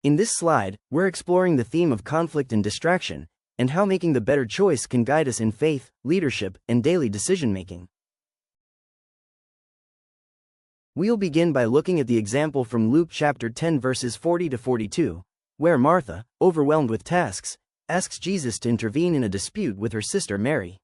In this slide, we're exploring the theme of conflict and distraction, and how making the better choice can guide us in faith, leadership, and daily decision-making. We'll begin by looking at the example from Luke chapter 10 verses 40 to 42, where Martha, overwhelmed with tasks, asks Jesus to intervene in a dispute with her sister Mary.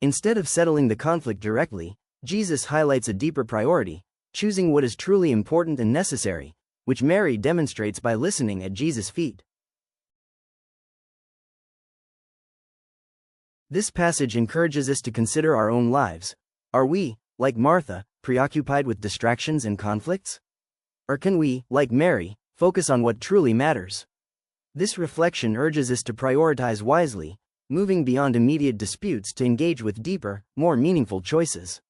Instead of settling the conflict directly, Jesus highlights a deeper priority, choosing what is truly important and necessary, which Mary demonstrates by listening at Jesus' feet. This passage encourages us to consider our own lives. Are we, like Martha, preoccupied with distractions and conflicts? Or can we, like Mary, focus on what truly matters? This reflection urges us to prioritize wisely, moving beyond immediate disputes to engage with deeper, more meaningful choices.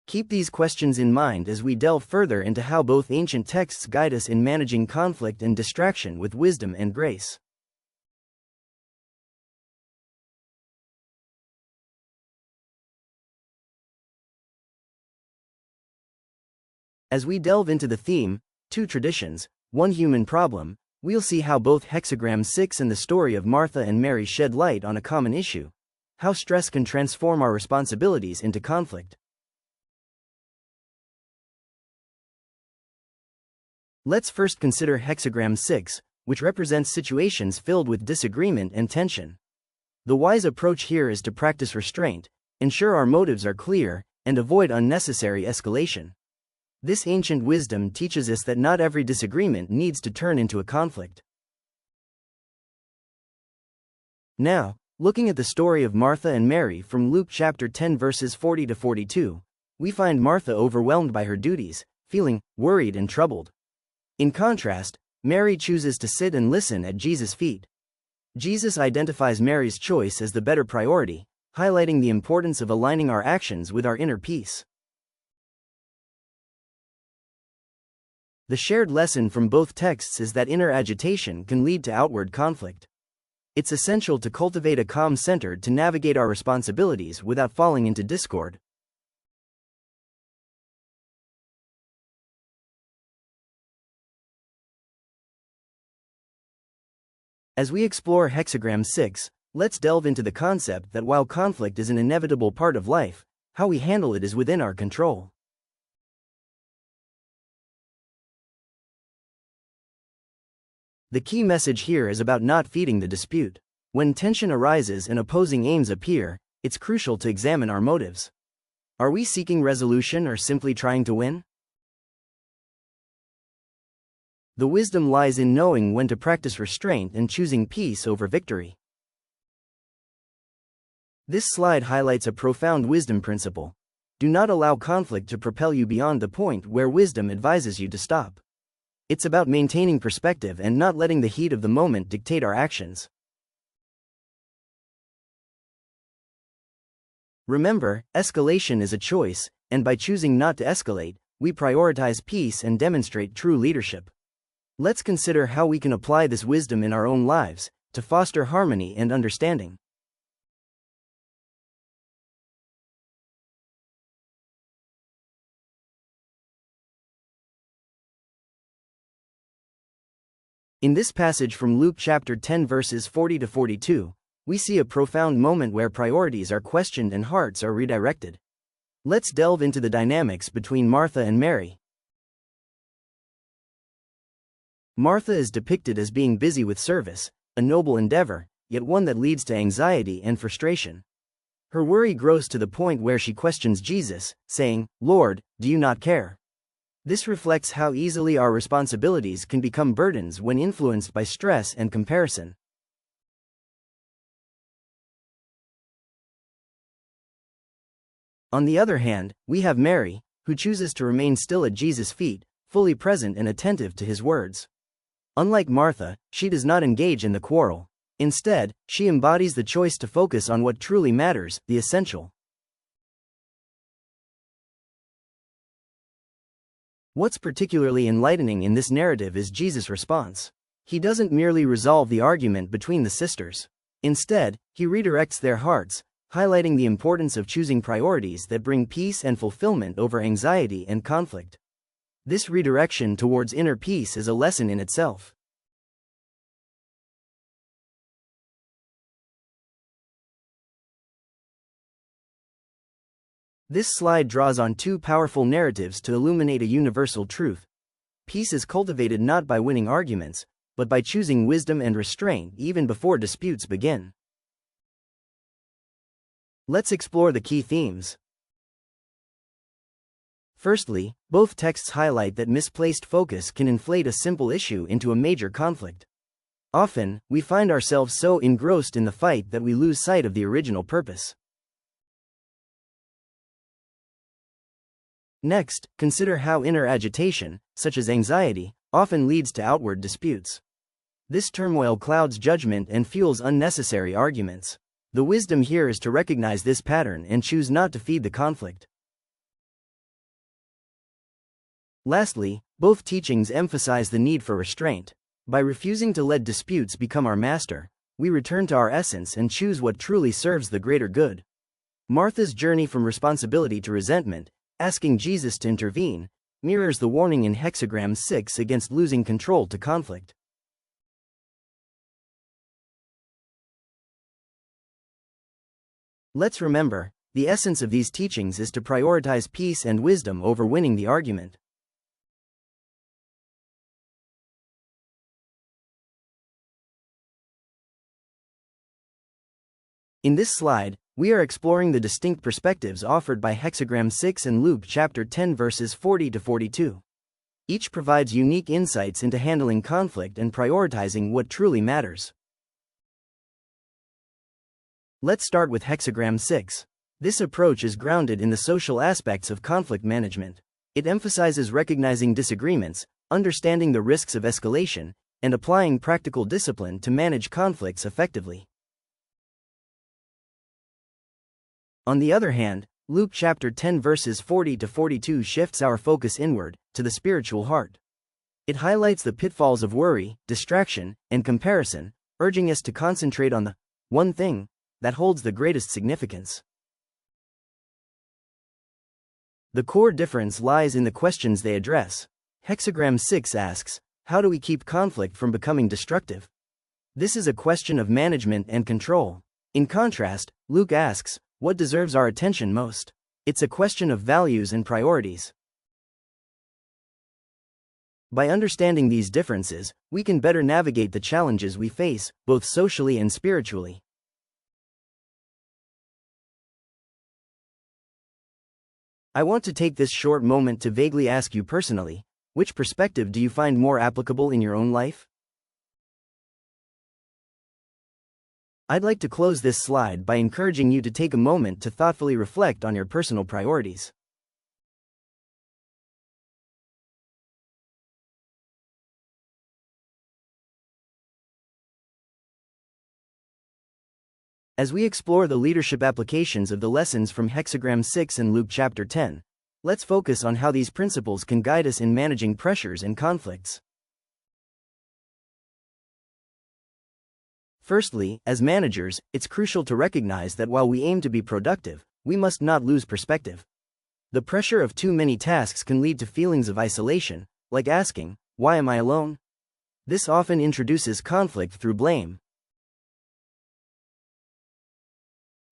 Keep these questions in mind as we delve further into how both ancient texts guide us in managing conflict and distraction with wisdom and grace. As we delve into the theme, two traditions, one human problem, we'll see how both Hexagram 6 and the story of Martha and Mary shed light on a common issue: how stress can transform our responsibilities into conflict. Let's first consider Hexagram 6, which represents situations filled with disagreement and tension. The wise approach here is to practice restraint, ensure our motives are clear, and avoid unnecessary escalation. This ancient wisdom teaches us that not every disagreement needs to turn into a conflict. Now, looking at the story of Martha and Mary from Luke chapter 10 verses 40 to 42, we find Martha overwhelmed by her duties, feeling worried and troubled. In contrast, Mary chooses to sit and listen at Jesus' feet. Jesus identifies Mary's choice as the better priority, highlighting the importance of aligning our actions with our inner peace. The shared lesson from both texts is that inner agitation can lead to outward conflict. It's essential to cultivate a calm center to navigate our responsibilities without falling into discord. As we explore Hexagram 6, let's delve into the concept that while conflict is an inevitable part of life, how we handle it is within our control. The key message here is about not feeding the dispute. When tension arises and opposing aims appear, it's crucial to examine our motives. Are we seeking resolution or simply trying to win? The wisdom lies in knowing when to practice restraint and choosing peace over victory. This slide highlights a profound wisdom principle. Do not allow conflict to propel you beyond the point where wisdom advises you to stop. It's about maintaining perspective and not letting the heat of the moment dictate our actions. Remember, escalation is a choice, and by choosing not to escalate, we prioritize peace and demonstrate true leadership. Let's consider how we can apply this wisdom in our own lives, to foster harmony and understanding. In this passage from Luke chapter 10 verses 40 to 42, we see a profound moment where priorities are questioned and hearts are redirected. Let's delve into the dynamics between Martha and Mary. Martha is depicted as being busy with service, a noble endeavor, yet one that leads to anxiety and frustration. Her worry grows to the point where she questions Jesus, saying, "Lord, do you not care?" This reflects how easily our responsibilities can become burdens when influenced by stress and comparison. On the other hand, we have Mary, who chooses to remain still at Jesus' feet, fully present and attentive to his words. Unlike Martha, she does not engage in the quarrel. Instead, she embodies the choice to focus on what truly matters, the essential. What's particularly enlightening in this narrative is Jesus' response. He doesn't merely resolve the argument between the sisters. Instead, he redirects their hearts, highlighting the importance of choosing priorities that bring peace and fulfillment over anxiety and conflict. This redirection towards inner peace is a lesson in itself. This slide draws on two powerful narratives to illuminate a universal truth. Peace is cultivated not by winning arguments, but by choosing wisdom and restraint even before disputes begin. Let's explore the key themes. Firstly, both texts highlight that misplaced focus can inflate a simple issue into a major conflict. Often, we find ourselves so engrossed in the fight that we lose sight of the original purpose. Next, consider how inner agitation, such as anxiety, often leads to outward disputes. This turmoil clouds judgment and fuels unnecessary arguments. The wisdom here is to recognize this pattern and choose not to feed the conflict. Lastly, both teachings emphasize the need for restraint. By refusing to let disputes become our master, we return to our essence and choose what truly serves the greater good. Martha's journey from responsibility to resentment, asking Jesus to intervene, mirrors the warning in Hexagram 6 against losing control to conflict. Let's remember, the essence of these teachings is to prioritize peace and wisdom over winning the argument. In this slide, we are exploring the distinct perspectives offered by Hexagram 6 and Luke chapter 10 verses 40 to 42. Each provides unique insights into handling conflict and prioritizing what truly matters. Let's start with Hexagram 6. This approach is grounded in the social aspects of conflict management. It emphasizes recognizing disagreements, understanding the risks of escalation, and applying practical discipline to manage conflicts effectively. On the other hand, Luke chapter 10 verses 40 to 42 shifts our focus inward, to the spiritual heart. It highlights the pitfalls of worry, distraction, and comparison, urging us to concentrate on the one thing that holds the greatest significance. The core difference lies in the questions they address. Hexagram 6 asks, how do we keep conflict from becoming destructive? This is a question of management and control. In contrast, Luke asks, what deserves our attention most? It's a question of values and priorities. By understanding these differences, we can better navigate the challenges we face, both socially and spiritually. I want to take this short moment to vaguely ask you personally, which perspective do you find more applicable in your own life? I'd like to close this slide by encouraging you to take a moment to thoughtfully reflect on your personal priorities. As we explore the leadership applications of the lessons from Hexagram 6 and Luke chapter 10, let's focus on how these principles can guide us in managing pressures and conflicts. Firstly, as managers, it's crucial to recognize that while we aim to be productive, we must not lose perspective. The pressure of too many tasks can lead to feelings of isolation, like asking, why am I alone? This often introduces conflict through blame.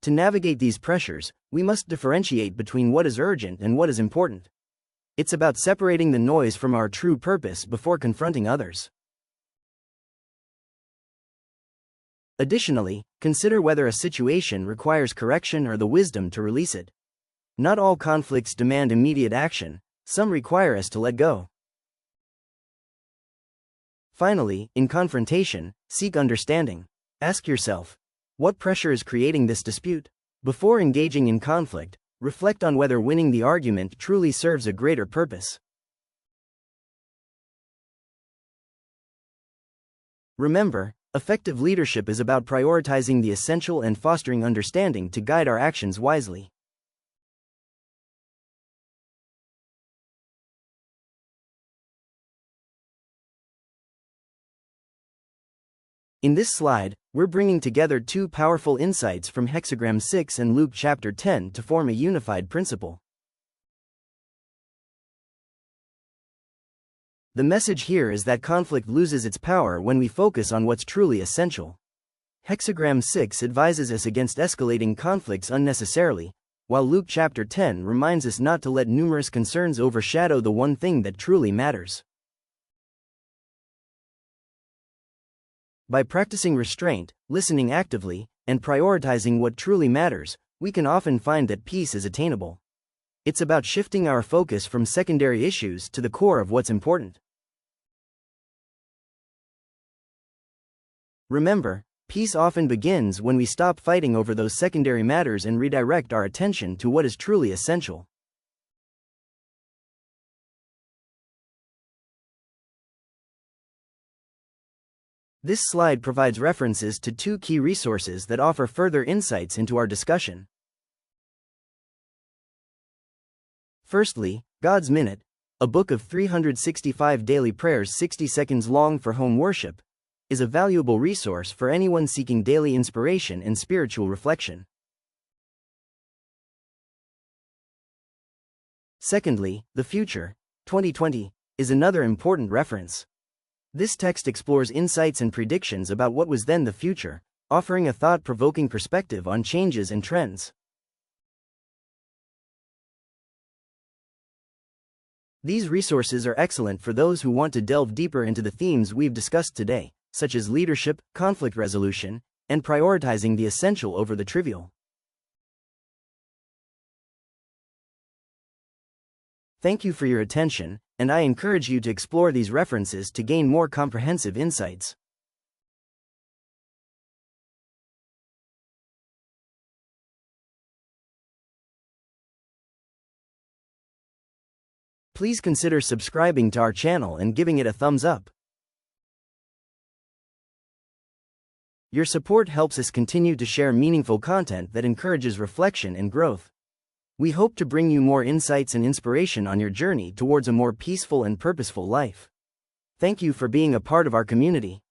To navigate these pressures, we must differentiate between what is urgent and what is important. It's about separating the noise from our true purpose before confronting others. Additionally, consider whether a situation requires correction or the wisdom to release it. Not all conflicts demand immediate action, some require us to let go. Finally, in confrontation, seek understanding. Ask yourself, what pressure is creating this dispute? Before engaging in conflict, reflect on whether winning the argument truly serves a greater purpose. Remember, effective leadership is about prioritizing the essential and fostering understanding to guide our actions wisely. In this slide, we're bringing together two powerful insights from Hexagram 6 and Luke chapter 10 to form a unified principle. The message here is that conflict loses its power when we focus on what's truly essential. Hexagram 6 advises us against escalating conflicts unnecessarily, while Luke chapter 10 reminds us not to let numerous concerns overshadow the one thing that truly matters. By practicing restraint, listening actively, and prioritizing what truly matters, we can often find that peace is attainable. It's about shifting our focus from secondary issues to the core of what's important. Remember, peace often begins when we stop fighting over those secondary matters and redirect our attention to what is truly essential. This slide provides references to 2 key resources that offer further insights into our discussion. Firstly, God's Minute, a book of 365 daily prayers 60 seconds long for home worship, is a valuable resource for anyone seeking daily inspiration and spiritual reflection. Secondly, The Future, 2020, is another important reference. This text explores insights and predictions about what was then the future, offering a thought-provoking perspective on changes and trends. These resources are excellent for those who want to delve deeper into the themes we've discussed today, such as leadership, conflict resolution, and prioritizing the essential over the trivial. Thank you for your attention, and I encourage you to explore these references to gain more comprehensive insights. Please consider subscribing to our channel and giving it a thumbs up. Your support helps us continue to share meaningful content that encourages reflection and growth. We hope to bring you more insights and inspiration on your journey towards a more peaceful and purposeful life. Thank you for being a part of our community.